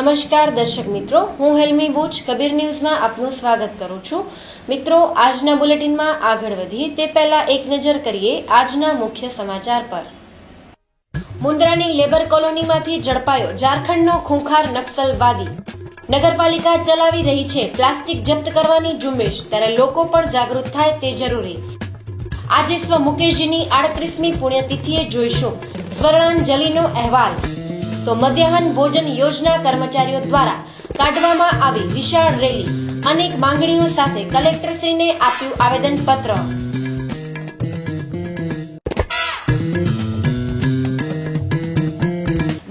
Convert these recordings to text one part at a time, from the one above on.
નમસ્કાર દર્શક મિત્રો, હું હેલ્મી બુચ કબીર ન્યૂઝમાં આપનું સ્વાગત કરું છું। મિત્રો, આજના બુલેટિનમાં આગળ વધીએ તે પહેલા એક નજર કરીએ આજના મુખ્ય સમાચાર પર। મુન્દ્રાની લેબર કોલોનીમાંથી ઝડપાયો ઝારખંડનો ખૂંખાર નક્સલવાદી। નગરપાલિકા ચલાવી રહી છે પ્લાસ્ટિક જપ્ત કરવાની ઝુંબેશ, ત્યારે લોકો પણ જાગૃત થાય તે જરૂરી। આજે સ્વ મુકેશજીની 38મી પુણ્યતિથિએ જોઈશું સ્મરણાંજલિનો અહેવાલ। તો મધ્યાહન ભોજન યોજના કર્મચારીઓ દ્વારા કાઢવામાં આવી વિશાળ રેલી, અનેક માંગણીઓ સાથે કલેક્ટરશ્રીને આપ્યું આવેદનપત્ર।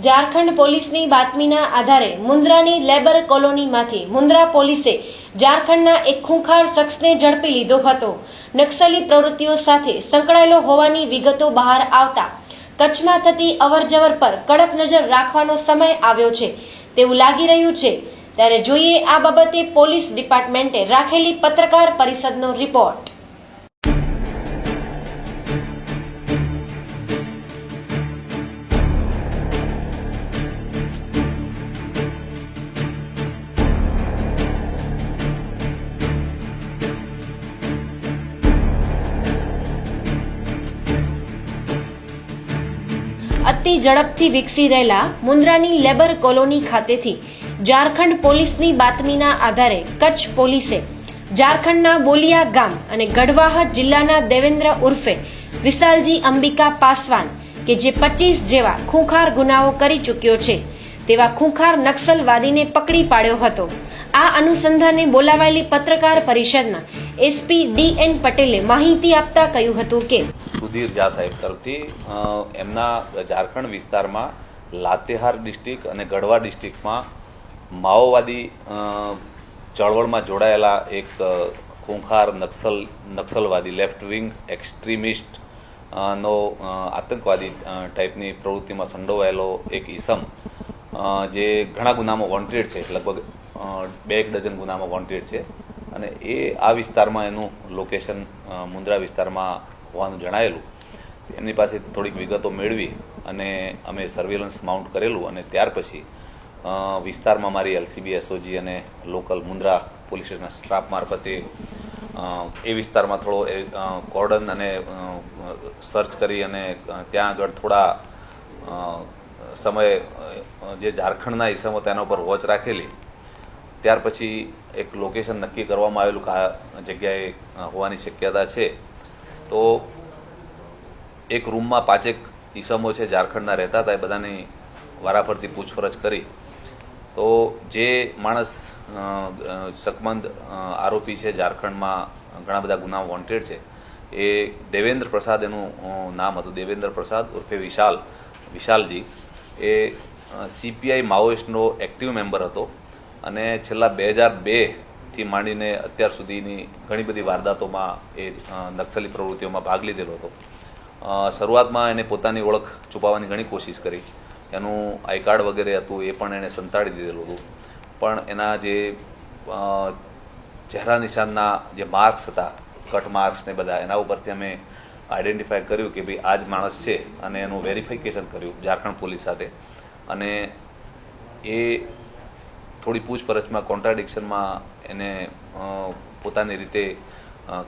ઝારખંડ પોલીસની બાતમીના આધારે મુન્દ્રાની લેબર કોલોનીમાંથી મુન્દ્રા પોલીસે ઝારખંડના એક ખૂંખાર શખ્સને ઝડપી લીધો હતો। નક્સલી પ્રવૃત્તિઓ સાથે સંકળાયેલો હોવાની વિગતો બહાર આવતા કચ્છમાં થતી અવરજવર પર કડક નજર રાખવાનો સમય આવ્યો છે તેવું લાગી રહ્યું છે। ત્યારે જોઈએ આ બાબતે પોલીસ ડિપાર્ટમેન્ટે રાખેલી પત્રકાર પરિષદનો રિપોર્ટ। અતિ ઝડપથી વિકસી રહેલા મુન્દ્રાની લેબર કોલોની ખાતેથી ઝારખંડ પોલીસની બાતમીના આધારે કચ્છ પોલીસે ઝારખંડના બોલિયા ગામ અને ગઢવાહટ જિલ્લાના દેવેન્દ્ર ઉર્ફે વિશાલજી અંબિકા પાસવાન કે જે 25 જેવા ખૂંખાર ગુનાઓ કરી ચૂક્યો છે તેવા ખૂંખાર નક્સલવાદીને પકડી પાડ્યો હતો। આ અનુસંધાને બોલાવાયેલી પત્રકાર પરિષદમાં એસપી ડીએન પટેલે માહિતી આપતા કહ્યું હતું કે સુધીર ઝા સાહેબ તરફથી એમના ઝારખંડ વિસ્તારમાં લાતેહાર ડિસ્ટ્રિક્ટ અને ગઢવા ડિસ્ટ્રિક્ટમાં માઓવાદી ચળવળમાં જોડાયેલા એક ખૂંખાર નક્સલવાદી લેફ્ટ વિંગ એક્સ્ટ્રીમિસ્ટ નો આતંકવાદી ટાઈપની પ્રવૃત્તિમાં સંડોવાયેલો એક ઈસમ જે ઘણા ગુનામાં વોન્ટેડ છે, લગભગ 2 ડઝન ગુનામાં વોન્ટેડ છે અને એ આ વિસ્તારમાં એનું લોકેશન મુન્દ્રા વિસ્તારમાં હોવાનું જણાયેલું। એમની પાસેથી થોડીક વિગતો મેળવી અને અમે સર્વેલન્સ માઉન્ટ કરેલું અને ત્યાર પછી વિસ્તારમાં મારી એલસીબી એસઓજી અને લોકલ મુન્દ્રા પોલીસ સ્ટેશનના સ્ટાફ મારફતે એ વિસ્તારમાં થોડો કોર્ડન અને સર્ચ કરી અને ત્યાં આગળ થોડા સમય જે ઝારખંડના ઈસમો તેના ઉપર વોચ રાખેલી। ત્યાર પછી એક લોકેશન નક્કી કરવામાં આવેલું કે આ જગ્યાએ હોવાની શક્યતા છે। તો એક રૂમમાં 5 ઈસમો છે ઝારખંડના રહેતા હતા, એ બધાની વારાફરતી પૂછપરછ કરી તો જે માણસ શકમંદ આરોપી છે, ઝારખંડમાં ઘણા બધા ગુના વોન્ટેડ છે, એ દેવેન્દ્ર પ્રસાદ એનું નામ હતું। દેવેન્દ્ર પ્રસાદ ઉર્ફે વિશાલજી એ સીપીઆઈ માઓઇસ્ટનો એક્ટિવ મેમ્બર હતો અને છેલ્લા 2002થી માંડીને અત્યાર સુધીની ઘણી બધી વારદાતોમાં એ નક્સલી પ્રવૃત્તિઓમાં ભાગ લીધેલો હતો। શરૂઆતમાં એને પોતાની ઓળખ છુપાવવાની ઘણી કોશિશ કરી, એનું આઈ કાર્ડ વગેરે હતું એ પણ એને સંતાડી દીધેલું હતું, પણ એના જે ચહેરા નિશાનના જે માર્ક્સ હતા, કટ માર્ક્સ ને બધા, એના ઉપરથી અમે આઈડેન્ટિફાય કર્યું કે ભાઈ આ જ માણસ છે અને એનું વેરિફિકેશન કર્યું ઝારખંડ પોલીસ સાથે અને એ થોડી પૂછપરછમાં કોન્ટ્રાડિક્શનમાં એને પોતાની રીતે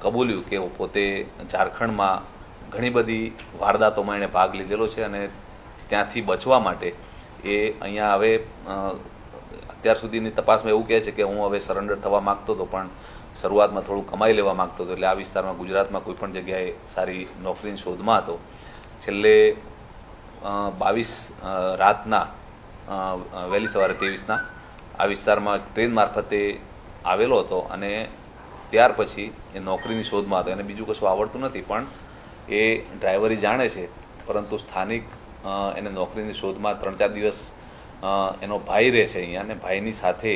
કબૂલ્યું કે પોતે ઝારખંડમાં ઘણી બધી વારદાતોમાં એણે ભાગ લીધેલો છે અને ત્યાંથી બચવા માટે એ અહીંયા હવે અત્યાર સુધીની તપાસમાં એવું કહે છે કે હું હવે સરેન્ડર થવા માંગતો હતો, પણ શરૂઆતમાં થોડું કમાઈ લેવા માંગતો હતો, એટલે આ વિસ્તારમાં ગુજરાતમાં કોઈ પણ જગ્યાએ સારી નોકરીની શોધમાં હતો। છેલ્લે 22 રાતના વહેલી સવારે 23ના આ વિસ્તારમાં ટ્રેન મારફતે આવેલો હતો અને ત્યાર પછી એ નોકરીની શોધમાં હતો। એને બીજું કશું આવડતું નથી, પણ એ ડ્રાઈવરી જાણે છે, પરંતુ સ્થાનિક એને નોકરીની શોધમાં 3-4 દિવસ એનો ભાઈ રહે છે અહીંયા અને ભાઈની સાથે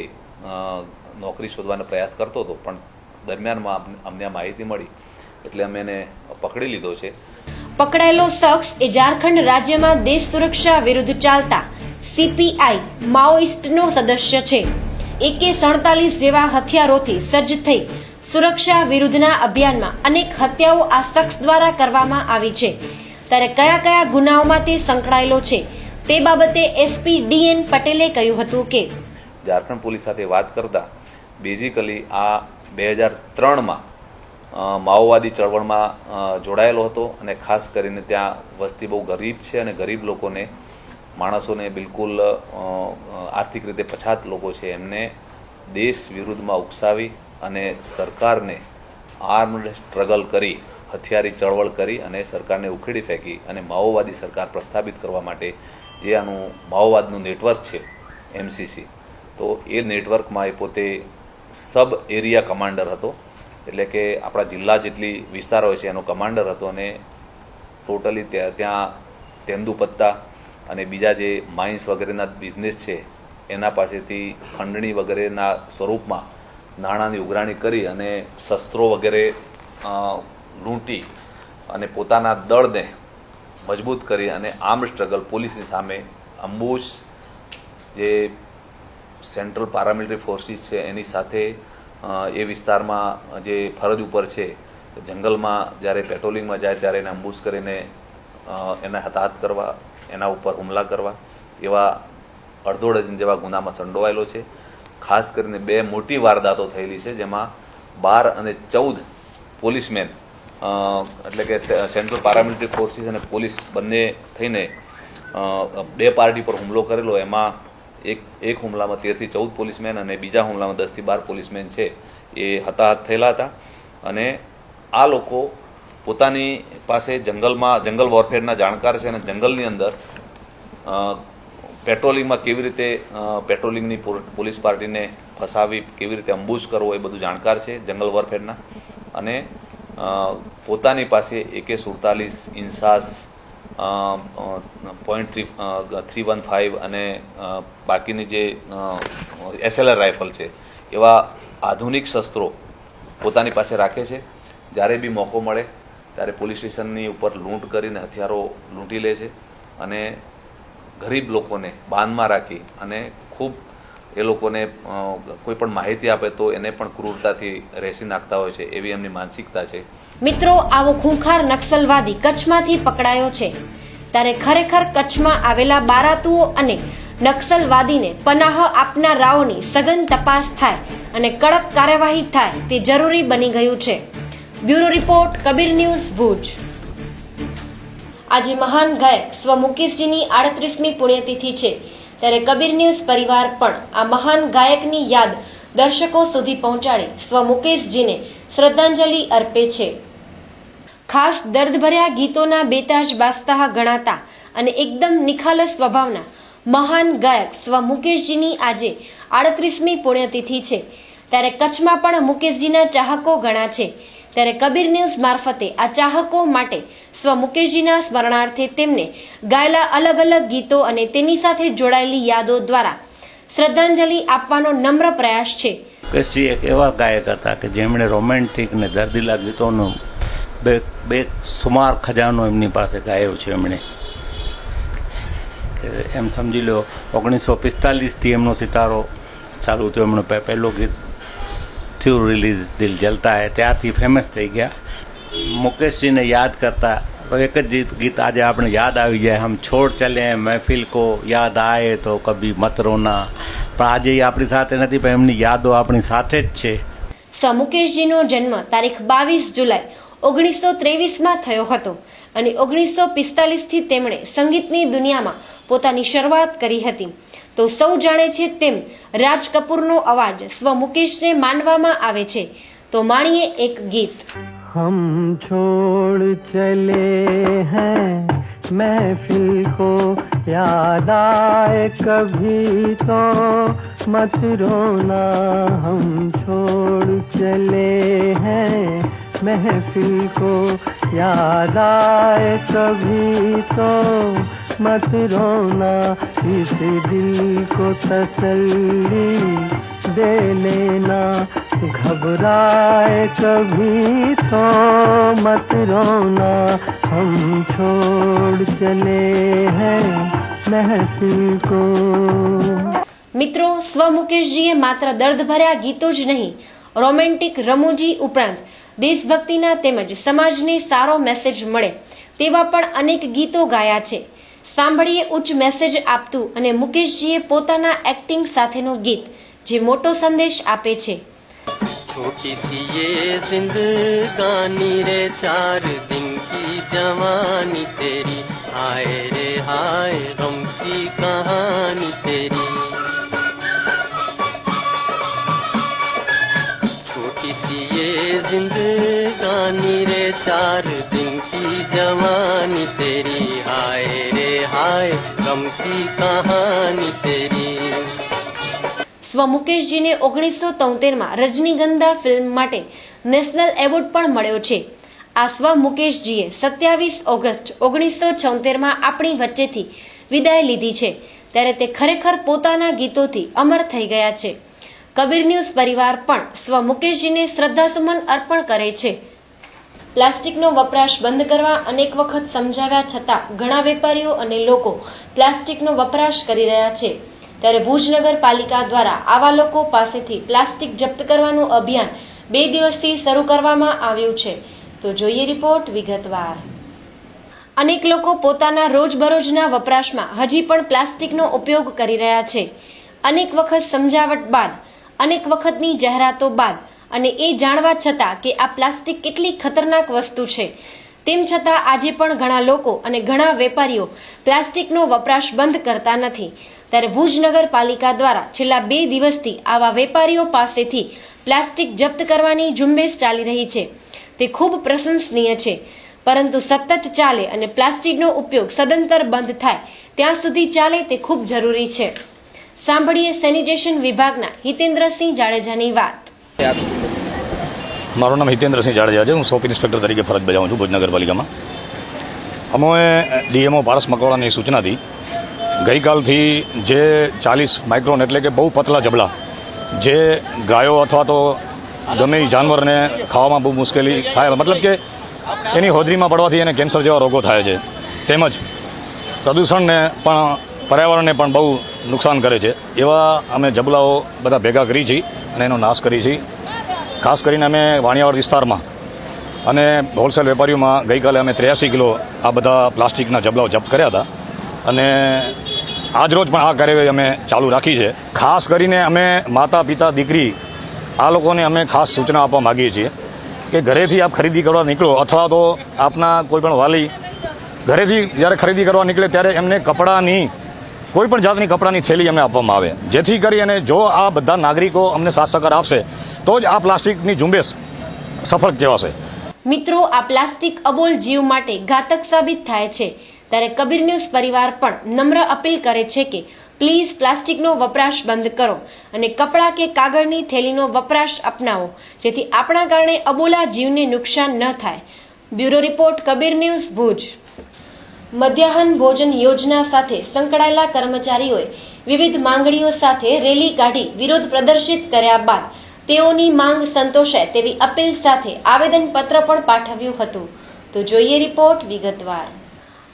નોકરી શોધવાનો પ્રયાસ કરતો હતો, પણ દરમિયાનમાં અમને માહિતી મળી એટલે અમે એને પકડી લીધો છે। પકડાયેલો શખ્સ એ ઝારખંડ રાજ્યમાં દેશ સુરક્ષા વિરુદ્ધ ચાલતા સીપીઆઈ માઓઇસ્ટનો સદસ્ય છે। AK-47 જેવા હથિયારોથી સજ્જ થઈ સુરક્ષા વિરુદ્ધના અભિયાનમાં અનેક હત્યાઓ આ શખ્સ દ્વારા કરવામાં આવી છે। ત્યારે કયા કયા ગુનાઓમાં તે સંકળાયેલો છે તે બાબતે એસપી ડીએન પટેલે કહ્યું હતું કે ઝારખંડ પોલીસ સાથે વાત કરતા બેઝિકલી આ 2003માં માઓવાદી ચળવળમાં જોડાયેલો હતો અને ખાસ કરીને ત્યાં વસ્તી બહુ ગરીબ છે અને ગરીબ લોકોને માણસોને બિલકુલ આર્થિક રીતે પછાત લોકો છે એમને દેશ વિરુદ્ધમાં ઉકસાવી અને સરકારને આર્મ્ડ સ્ટ્રગલ કરી હથિયારી ચળવળ કરી અને સરકારને ઉખેડી ફેંકી અને માઓવાદી સરકાર પ્રસ્થાપિત કરવા માટે જે આનું માઓવાદનું નેટવર્ક છે MCC, તો એ નેટવર્કમાં એ પોતે સબ એરિયા કમાન્ડર હતો, એટલે કે આપણા જિલ્લા જેટલી વિસ્તાર હોય છે એનો કમાન્ડર હતો અને ટોટલી ત્યાં તેંદુપત્તા અને બીજા જે માઇન્સ વગેરેના બિઝનેસ છે એના પાસેથી ખંડણી વગેરેના સ્વરૂપમાં નાણાંની ઉઘરાણી કરી અને શસ્ત્રો વગેરે લૂંટી અને પોતાના દળને મજબૂત કરી અને આર્મ્ડ સ્ટ્રગલ પોલીસની સામે અંબુશ જે સેન્ટ્રલ પેરામિલિટરી ફોર્સિસ છે એની સાથે એ વિસ્તારમાં જે ફરજ ઉપર છે જંગલમાં જ્યારે પેટ્રોલિંગમાં જાય ત્યારે એને અંબુશ કરીને એને હતાહત કરવા, એના ઉપર હુમલા કરવા, એવા અડધો ડઝન જેવા ગુનામાં સંડોવાયેલો છે. ખાસ કરીને 2 મોટી વારદાતો થયેલી છે જેમાં 12 અને 14 પોલીસમેન એટલે કે સેન્ટ્રલ પેરામિલિટરી ફોર્સિસ અને પોલીસ બંને થઈને 2 પાર્ટી પર હુમલો કરેલો. એમાં એક હુમલામાં 13 થી 14 પોલીસમેન અને બીજા હુમલામાં 10 થી 12 પોલીસમેન છે એ હતાહત થયેલા હતા. અને આ લોકો પોતાની પાસે જંગલ વોરફેરના જાણકાર છે અને જંગલની અંદર પેટ્રોલિંગમાં કેવી રીતે પેટ્રોલિંગની પોલીસ પાર્ટીને ફસાવી, કેવી રીતે અંબુશ કરવો એ બધું જાણકાર છે જંગલ વોરફેરના. અને પોતાની પાસે AK-47 ઇન્સાસ .315 અને બાકીની જે SLR રાઇફલ છે એવા આધુનિક શસ્ત્રો પોતાની પાસે રાખે છે. જ્યારે બી મોકો મળે ત્યારે પોલીસ સ્ટેશનની ઉપર લૂંટ કરીને હથિયારો લૂંટી લે છે અને ગરીબ લોકોને બાંધમાં રાખી અને ખૂબ એ લોકોને કોઈ પણ માહિતી આપે તો એને પણ ક્રૂરતાથી રેસી નાખતા હોય છે, એવી એમની માનસિકતા છે. મિત્રો, આવો ખૂંખાર નક્સલવાદી કચ્છમાંથી પકડાયો છે ત્યારે ખરેખર કચ્છમાં આવેલા બારાતુઓ અને નક્સલવાદીને પનાહ આપનારાઓની સઘન તપાસ થાય અને કડક કાર્યવાહી થાય તે જરૂરી બની ગયું છે. Bureau report, Kabir news, Bhuj. આજે મહાન ગાયક સ્વ મુકેશજીની 38મી પુણ્યતિથિ છે ત્યારે કબીર ન્યૂઝ પરિવાર પણ આ મહાન ગાયકની યાદ દર્શકો સુધી પહોંચાડી સ્વ મુકેશજીને શ્રદ્ધાંજલિ અર્પે છે. ખાસ દર્દભર્યા ગીતોના બેતાજ બાદશાહ ગણાતા અને એકદમ નિખાલસ સ્વભાવના મહાન ગાયક સ્વ મુકેશજીની આજે 38મી પુણ્યતિથિ છે ત્યારે કચ્છમાં પણ મુકેશજીના ચાહકો ઘણા છે. ત્યારે કબીર ન્યૂઝ મારફતે આ ચાહકો માટે સ્વ મુકેશજીના સ્મરણાર્થે તેમને ગાયેલા અલગ અલગ ગીતો અને તેની સાથે જોડાયેલી યાદો દ્વારા શ્રદ્ધાંજલિ આપવાનો નમ્ર પ્રયાસ છે. મુકેશજી એક એવા ગાયક હતા કે જેમણે રોમેન્ટિક અને દર્દીલા ગીતોનો બે સુમાર ખજાનો એમની પાસે ગાયો છે. એમણે એમ સમજી લો 1945થી એમનો સિતારો ચાલુ થયો. એમનો પહેલો ગીત થયું રિલીઝ દિલ જલતા હૈ, ત્યારથી ફેમસ થઈ ગયા. મુકેશજીને યાદ કરતા તો એક જ ગીત આજે આપણે યાદ આવી જાય, હમ છોડ ચલે મહેફિલ કો યાદ આયે તો કભી મત રોના. પણ આજે એ આપણી સાથે નથી, પણ એમની યાદો આપણી સાથે જ છે. સ્વ મુકેશજીનો જન્મ તારીખ 22 જુલાઈ 1923માં થયો હતો અને 1945થી તેમણે સંગીતની દુનિયામાં પોતાની શરૂઆત કરી હતી. તો સૌ જાણે છે તેમ રાજ કપૂરનો અવાજ સ્વ મુકેશને માનવામાં આવે છે. તો માણીએ એક ગીત. हम छोड़ चले हैं महफिल को याद आए कभी तो मत रोना. हम छोड़ चले हैं महफिल को याद आए कभी तो मत रोना. इस दिल को तसल्ली दे लेना, घबराए कभी तो मत रोना. हम छोड़ चले हैं महफिल को. મિત્રો, સ્વ મુકેશજીએ માત્ર દર્દભર્યા ગીતો જ નહીં, રોમેન્ટિક રમૂજી ઉપરાંત દેશભક્તિના તેમજ સમાજને સારો મેસેજ મળે તેવા પણ અનેક ગીતો ગાયા છે. સાંભળીએ ઉચ્ચ મેસેજ આપતું અને મુકેશજીએ પોતાના એક્ટિંગ સાથેનું ગીત જે મોટો સંદેશ આપે છે. छोटी सी ये जिंदगानी रे 4 दिन की जवानी तेरी हाय रे हाय गम की कहानी तेरी छोटी सी ये जिंदगानी रे 4 दिन की जवानी तेरी हाय रे हाय गम की कहानी तेरी. સ્વ મુકેશજીને 1973માં રજનીગંધા ફિલ્મ માટે નેશનલ એવોર્ડ પણ મળ્યો છે. આ સ્વ મુકેશજીએ 27 ઓગસ્ટ 1976માં આપણી વચ્ચેથી વિદાય લીધી છે, ત્યારે તે ખરેખર પોતાના ગીતોથી અમર થઈ ગયા છે. કબીર ન્યૂઝ પરિવાર પણ સ્વ મુકેશજીને શ્રદ્ધાસુમન અર્પણ કરે છે. પ્લાસ્ટિકનો વપરાશ બંધ કરવા અનેક વખત સમજાવ્યા છતાં ઘણા વેપારીઓ અને લોકો પ્લાસ્ટિકનો વપરાશ કરી રહ્યા છે, ત્યારે ભુજ નગરપાલિકા દ્વારા આવા લોકો પાસેથી પ્લાસ્ટિક જપ્ત કરવાનું અભિયાન 2 દિવસથી શરૂ કરવામાં આવ્યું છે. તો જોઈએ રિપોર્ટ વિગતવાર. અનેક લોકો પોતાના રોજબરોજના વપરાશમાં હજી પણ પ્લાસ્ટિકનો ઉપયોગ કરી રહ્યા છે. અનેક વખત સમજાવટ બાદ, અનેક વખતની જાહેરાતો બાદ અને એ જાણવા છતાં કે આ પ્લાસ્ટિક કેટલી ખતરનાક વસ્તુ છે, તેમ છતાં આજે પણ ઘણા લોકો અને ઘણા વેપારીઓ પ્લાસ્ટિકનો વપરાશ બંધ કરતા નથી. ત્યારે ભુજ નગરપાલિકા દ્વારા છેલ્લા 2 દિવસથી આવા વેપારીઓ પાસેથી પ્લાસ્ટિક જપ્ત કરવાની ઝુંબેશ ચાલી રહી છે. તે ખૂબ પ્રશંસનીય છે, પરંતુ સતત ચાલે અને પ્લાસ્ટિકનો ઉપયોગ સદંતર બંધ થાય ત્યાં સુધી ચાલે તે ખૂબ જરૂરી છે. સાંભળીએ સેનિટેશન વિભાગના હિતેન્દ્રસિંહ જાડેજાની વાત. મારું નામ હિતેન્દ્રસિંહ જાડેજા છે. હું શોપ ઇન્સ્પેક્ટર તરીકે ફરજ બજાવું છું ભુજ નગરપાલિકામાં. અમે ડીએમઓ પારસ મકવાણાની સૂચનાથી ગઈકાલથી જે 40 માઇક્રોન એટલે કે બહુ પતલા જબલા જે ગાયો અથવા તો ગમે એ જાનવરને ખાવામાં બહુ મુશ્કેલી થાય, મતલબ કે એની હોજરીમાં પડવાથી એને કેન્સર જેવા રોગો થાય છે, તેમજ પ્રદૂષણને પણ પર્યાવરણને પણ બહુ નુકસાન કરે છે, એવા અમે જબલાઓ બધા ભેગા કરી છીએ અને એનો નાશ કરી છીએ. ખાસ કરીને અમે વાણિયાવાડ વિસ્તારમાં અને હોલસેલ વેપારીઓમાં ગઈકાલે અમે 83 કિલો આ બધા પ્લાસ્ટિકના જબલાઓ જપ્ત કર્યા હતા અને આજરોજ પણ આ કાર્યવાહી અમે ચાલુ રાખી છે. ખાસ કરીને અમે માતા પિતા દીકરી આ લોકોને અમે ખાસ સૂચના આપવા માગીએ છીએ કે ઘરેથી આપ ખરીદી કરવા નીકળો અથવા તો આપના કોઈ પણ વાલી ઘરેથી જ્યારે ખરીદી કરવા નીકળે ત્યારે એમને કપડાની કોઈ પણ જાતની કપડાની થેલી અમને આપવામાં આવે, જેથી કરી અને જો આ બધા નાગરિકો અમને સાથ સહકાર આપશે તો જ આ પ્લાસ્ટિકની ઝુંબેશ સફળ કહેવાશે. મિત્રો, આ પ્લાસ્ટિક અબોલ જીવ માટે ઘાતક સાબિત થાય છે, ત્યારે કબીર ન્યૂઝ પરિવાર પણ નમ્ર અપીલ કરે છે કે પ્લીઝ પ્લાસ્ટિકનો વપરાશ બંધ કરો અને કપડાં કે કાગળની થેલીનો વપરાશ અપનાવો, જેથી આપણા કારણે અબોલા જીવને નુકસાન ન થાય. Bureau report, Kabir news, Bhuj. મધ્યાહન ભોજન યોજના સાથે સંકળાયેલા કર્મચારીઓએ વિવિધ માંગણીઓ સાથે રેલી કાઢી વિરોધ પ્રદર્શિત કર્યા બાદ તેઓની માંગ સંતોષાય તેવી અપીલ સાથે આવેદનપત્ર પણ પાઠવ્યું હતું. તો જોઈએ રિપોર્ટ વિગતવાર.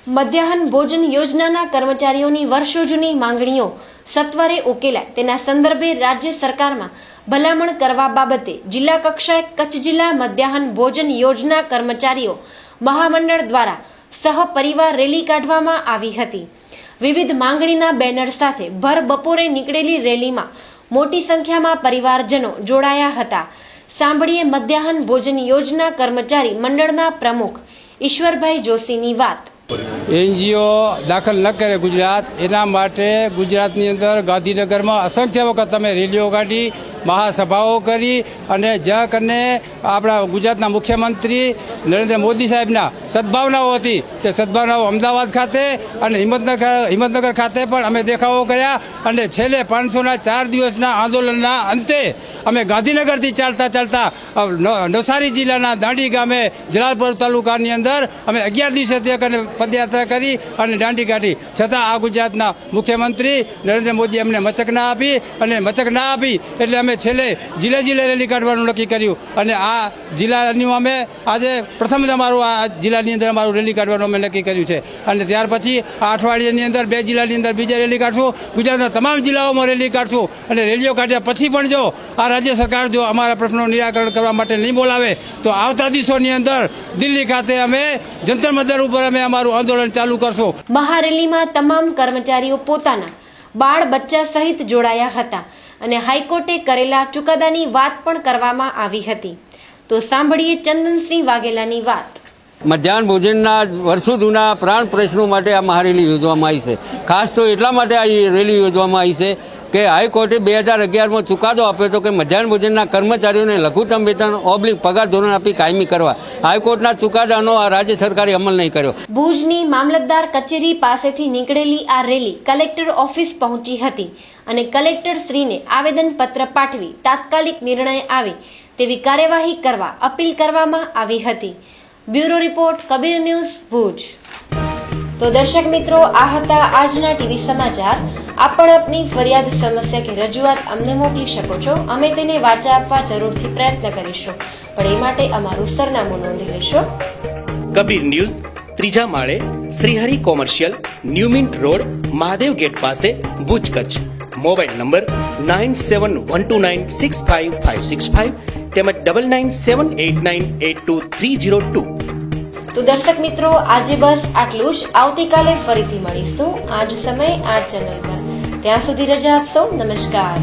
મધ્યાહન ભોજન યોજનાના કર્મચારીઓની વર્ષો જૂની માંગણીઓ સત્વરે ઉકેલાય તેના સંદર્ભે રાજ્ય સરકારમાં ભલામણ કરવા બાબતે જિલ્લા કક્ષાએ કચ્છ જિલ્લા મધ્યાહન ભોજન યોજના કર્મચારીઓ મહામંડળ દ્વારા સહપરિવાર રેલી કાઢવામાં આવી હતી. વિવિધ માંગણીના બેનર સાથે ભર બપોરે નીકળેલી રેલીમાં મોટી સંખ્યામાં પરિવારજનો જોડાયા હતા. સાંભળીએ મધ્યાહન ભોજન યોજના કર્મચારી મંડળના પ્રમુખ ઈશ્વરભાઈ જોશીની વાત. એનજીઓ દાખલ ન કરે ગુજરાત, એના માટે ગુજરાતની અંદર ગાંધીનગરમાં અસંખ્ય વખત અમે રેલીઓ કાઢી, મહાસભાઓ કરી અને જ્યાં કરીને આપણા ગુજરાતના મુખ્યમંત્રી નરેન્દ્ર મોદી સાહેબના સદભાવનાઓ હતી તે સદભાવનાઓ અમદાવાદ ખાતે અને હિંમતનગર ખાતે પણ અમે દેખાવો કર્યા અને છેલ્લે 504 દિવસના આંદોલનના અંતે અમે ગાંધીનગરથી ચાલતા નવસારી જિલ્લાના દાંડી ગામે જલાલપુર તાલુકાની અંદર અમે 11 દિવસે પદયાત્રા કરી અને દાંડી કાઢી. છતાં આ ગુજરાતના મુખ્યમંત્રી નરેન્દ્ર મોદી અમને મચક ના આપી એટલે અમે છેલ્લે જિલ્લે રેલી કાઢવાનું નક્કી કર્યું અને આ જિલ્લાનું અમે આજે પ્રથમ અમારું આ જિલ્લાની અંદર અમારું રેલી કાઢવાનું અમે નક્કી કર્યું છે અને ત્યાર પછી આ અઠવાડિયાની અંદર 2 જિલ્લાની અંદર બીજા રેલી કાઢશું, ગુજરાતના તમામ જિલ્લાઓમાં રેલી કાઢશું અને રેલીઓ કાઢ્યા પછી પણ જો આ રાજ્ય સરકાર જો અમારા પ્રશ્નોનું નિરાકરણ કરવા માટે નહીં બોલાવે તો આવતા દિવસોની અંદર દિલ્હી ખાતે અમે જંતર મંતર ઉપર અમે અમારું આંદોલન ચાલુ કરશું. મહારેલીમાં તમામ કર્મચારીઓ પોતાના બાળ બચ્ચા સહિત જોડાયા હતા અને હાઈકોર્ટે કરેલા ચુકાદાની વાત પણ કરવામાં આવી હતી. તો સાંભળીએ ચંદનસિંહ વાઘેલાની વાત. મધ્યાહન ભોજનના વર્ષો જૂના પ્રાણ પ્રશ્નો માટે આ મહારેલી યોજવામાં આવી છે. ખાસ તો એટલા માટે આ રેલી યોજવામાં આવી છે કે હાઈકોર્ટે 2011માં ચુકાદો આપ્યો હતો કે મધ્યાહન ભોજનના કર્મચારીઓને લઘુત્તમ વેતન / પગાર ધોરણ આપી કાયમી કરવા. હાઈકોર્ટના ચુકાદાનો આ રાજ્ય સરકારે અમલ નહીં કર્યો. ભુજની મામલતદાર કચેરી પાસેથી નીકળેલી આ રેલી કલેક્ટર ઓફિસ પહોંચી હતી અને કલેક્ટર શ્રીને આવેદનપત્ર પાઠવી તાત્કાલિક નિર્ણય આવે તેવી કાર્યવાહી કરવા અપીલ કરવામાં આવી હતી. Bureau report, Kabir news, Bhuj. તો દર્શક મિત્રો, આ હતા આજના ટીવી સમાચાર. આપ પણ આપની ફરિયાદ, સમસ્યા કે રજૂઆત અમને મોકલી શકો છો. અમે તેને વાચા આપવા જરૂરથી પ્રયત્ન કરીશું, પણ એ માટે અમારું સરનામું નોંધી લેશો. કબીર ન્યૂઝ, ત્રીજા માળે, Shrihari commercial, new mint road, Mahadev gate પાસે, ભુજ, કચ્છ. મોબાઈલ નંબર 9712965565 તેમજ 9978982302. તો દર્શક મિત્રો, આજે બસ આટલું જ. આવતીકાલે ફરીથી મળીશું આ જ સમય આ ચેનલ પર. ત્યાં સુધી રજા આપશો. નમસ્કાર.